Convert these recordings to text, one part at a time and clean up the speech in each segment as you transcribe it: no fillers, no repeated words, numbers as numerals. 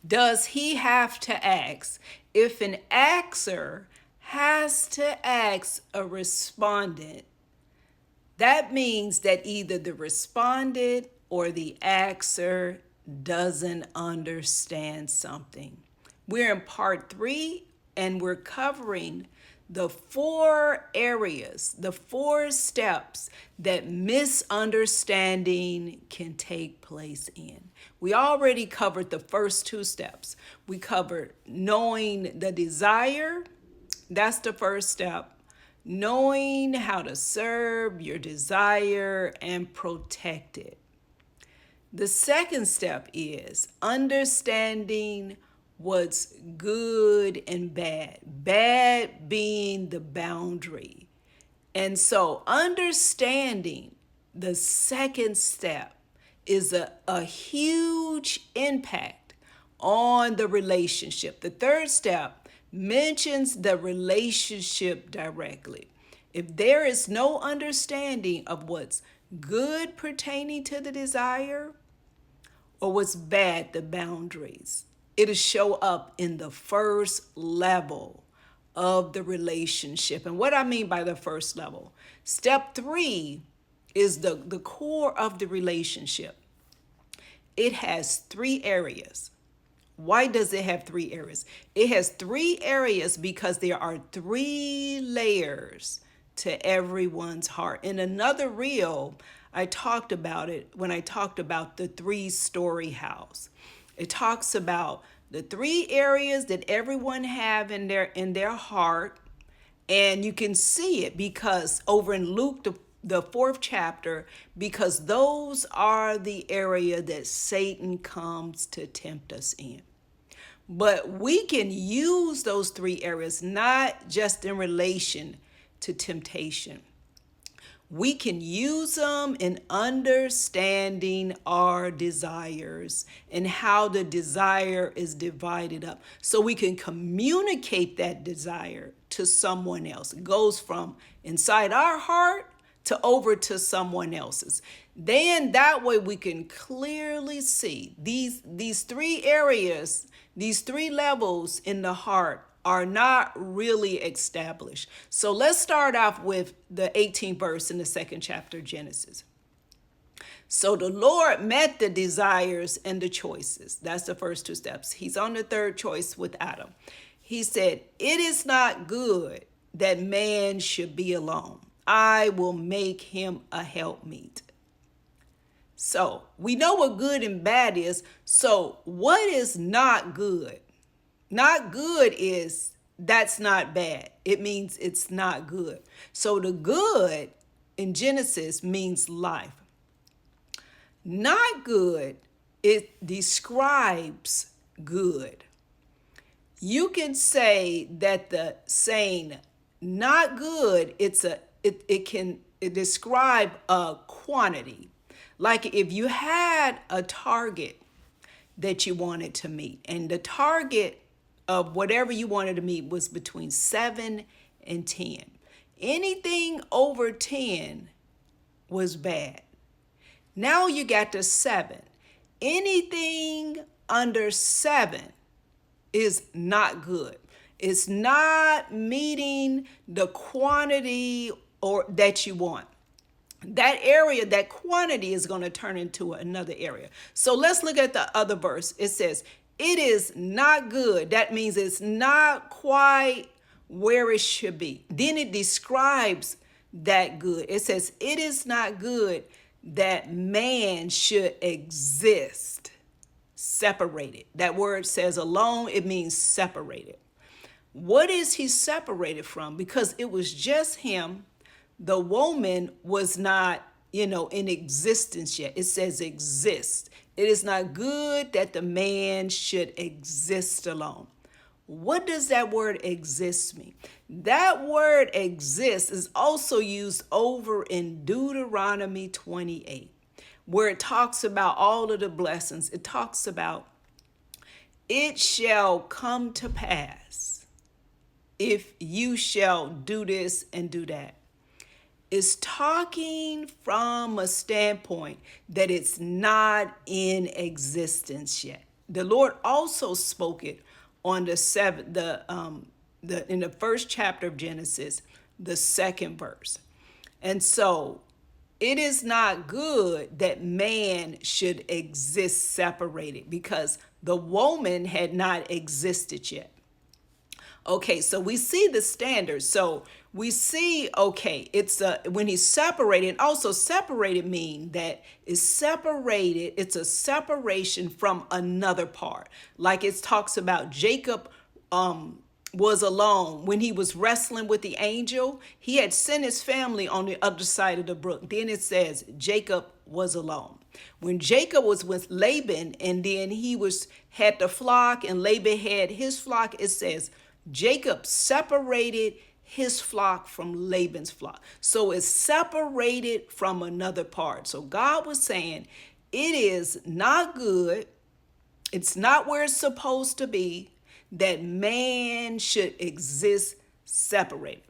Does he have to ask? If an axer has to ask a respondent, that means that either the respondent or the axer doesn't understand something. We're in part 3 and we're covering the 4 areas, the 4 steps that misunderstanding can take place in. We already covered the first 2 steps. We covered knowing the desire, that's the first step. Knowing how to serve your desire and protect it. The second step is understanding what's good and bad, bad being the boundary. And so, understanding the second step is a huge impact on the relationship. The third step mentions the relationship directly. If there is no understanding of what's good pertaining to the desire or what's bad, the boundaries, it'll show up in the first level of the relationship. And what I mean by the first level, step 3 is the core of the relationship. It has 3 areas. Why does it have 3 areas? It has 3 areas because there are 3 layers to everyone's heart. In another reel, I talked about it when I talked about the 3-story house. It talks about the 3 areas that everyone have in their heart, and you can see it because over in Luke, the 4th chapter, because those are the area that Satan comes to tempt us in. But we can use those 3 areas not just in relation to temptation. We can use them in understanding our desires and how the desire is divided up. So we can communicate that desire to someone else. It goes from inside our heart to over to someone else's. Then that way we can clearly see these 3 areas, these 3 levels in the heart are not really established. So let's start off with the 18th verse in the 2nd chapter of Genesis. So the Lord met the desires and the choices. That's the first 2 steps. He's on the 3rd choice with Adam. He said, "It is not good that man should be alone. I will make him a helpmeet." So we know what good and bad is. So what is not good? Not good is that's not bad. It means it's not good. So the good in Genesis means life. Not good, it describes good. You can say that the saying not good, it describe a quantity. Like if you had a target that you wanted to meet, and the target of whatever you wanted to meet was between 7 and 10. Anything over 10 was bad. Now you got to 7. Anything under 7 is not good. It's not meeting the quantity or that you want. That area, that quantity is going to turn into another area. So let's look at the other verse. It says, "It is not good." That means it's not quite where it should be. Then it describes that good. It says, "It is not good that man should exist separated." That word says alone, it means separated. What is he separated from? Because it was just him. The woman was not, in existence yet. It says exist. It is not good that the man should exist alone. What does that word exist mean? That word exist is also used over in Deuteronomy 28, where it talks about all of the blessings. It talks about, "It shall come to pass if you shall do this and do that." Is talking from a standpoint that it's not in existence yet. the Lord also spoke it on the seventh, in the first chapter of Genesis, the second verse. And so it is not good that man should exist separated, because the woman had not existed yet. Okay, so we see the standards. So we see, okay, when he's separated, also separated mean that is separated, it's a separation from another part. Like it talks about Jacob was alone when he was wrestling with the angel. He had sent his family on the other side of the brook. Then it says Jacob was alone. When Jacob was with Laban, and then had the flock and Laban had his flock, it says Jacob separated his flock from Laban's flock. So it's separated from another part. So God was saying it is not good. It's not where it's supposed to be, that man should exist separated.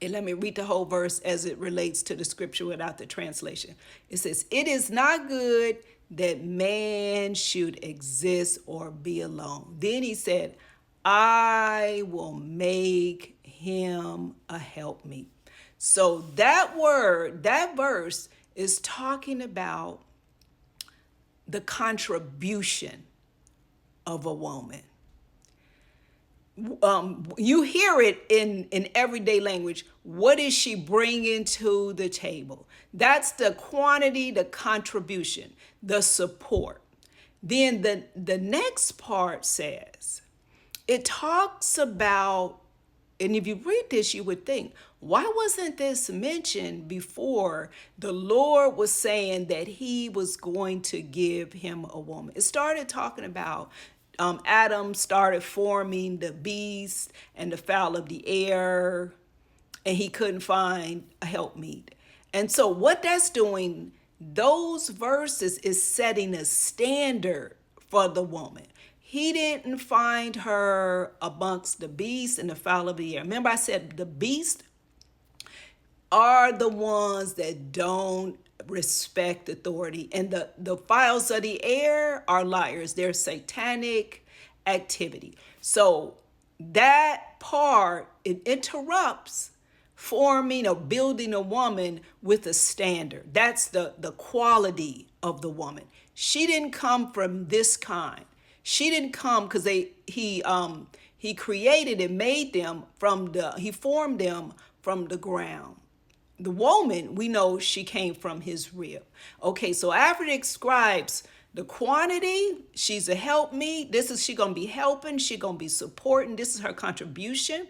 And let me read the whole verse as it relates to the scripture without the translation. It says, it is not good that man should exist or be alone. Then he said, I will make him a helpmeet. So that verse is talking about the contribution of a woman. You hear it in everyday language. What is she bringing to the table? That's the quantity, the contribution, the support. Then the next part says, it talks about, and if you read this, you would think, why wasn't this mentioned before the Lord was saying that he was going to give him a woman? It started talking about Adam started forming the beast and the fowl of the air, and he couldn't find a helpmeet. And so what that's doing, those verses is setting a standard for the woman. He didn't find her amongst the beasts and the fowl of the air. Remember I said the beasts are the ones that don't respect authority, and the fowls of the air are liars. They're satanic activity. So that part, it interrupts forming or building a woman with a standard. That's the quality of the woman. She didn't come from this kind. She didn't come because he created and made them he formed them from the ground. The woman, we know she came from his rib. Okay, so after it describes the quantity, she's a helpmeet. She gonna be helping, she gonna be supporting. This is her contribution.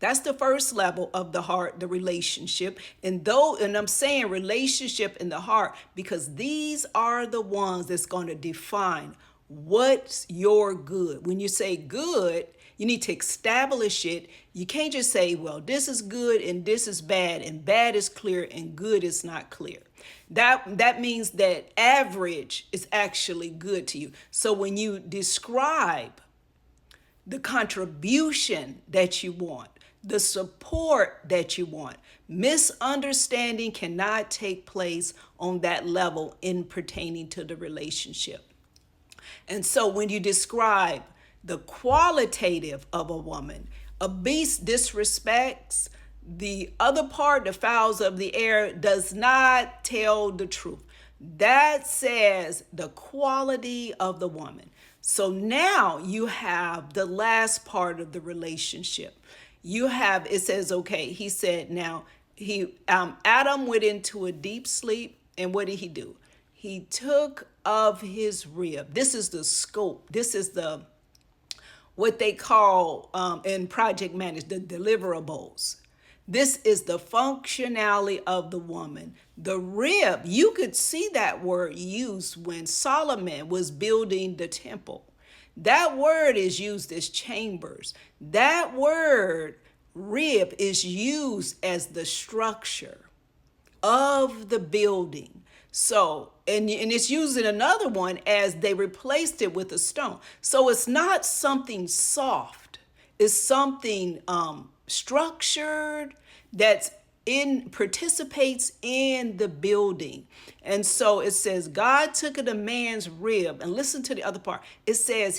That's the first level of the heart, the relationship. And I'm saying relationship in the heart because these are the ones that's going to define what's your good. When you say good, you need to establish it. You can't just say, well, this is good and this is bad, and bad is clear and good is not clear. That means that average is actually good to you. So when you describe the contribution that you want, the support that you want, misunderstanding cannot take place on that level in pertaining to the relationship. And so when you describe the qualitative of a woman, a beast disrespects the other part, the fowls of the air, does not tell the truth. That says the quality of the woman. So now you have the last part of the relationship. It says, okay, he said, now Adam went into a deep sleep, and what did he do? He took of his rib. This is the scope. This is what they call in project management, the deliverables. This is the functionality of the woman. The rib, you could see that word used when Solomon was building the temple. That word is used as chambers. That word, rib, is used as the structure of the building. So, and it's used in another one as they replaced it with a stone. So it's not something soft. It's something structured, that's in participates in the building. And so it says God took of the man's rib, and listen to the other part. It says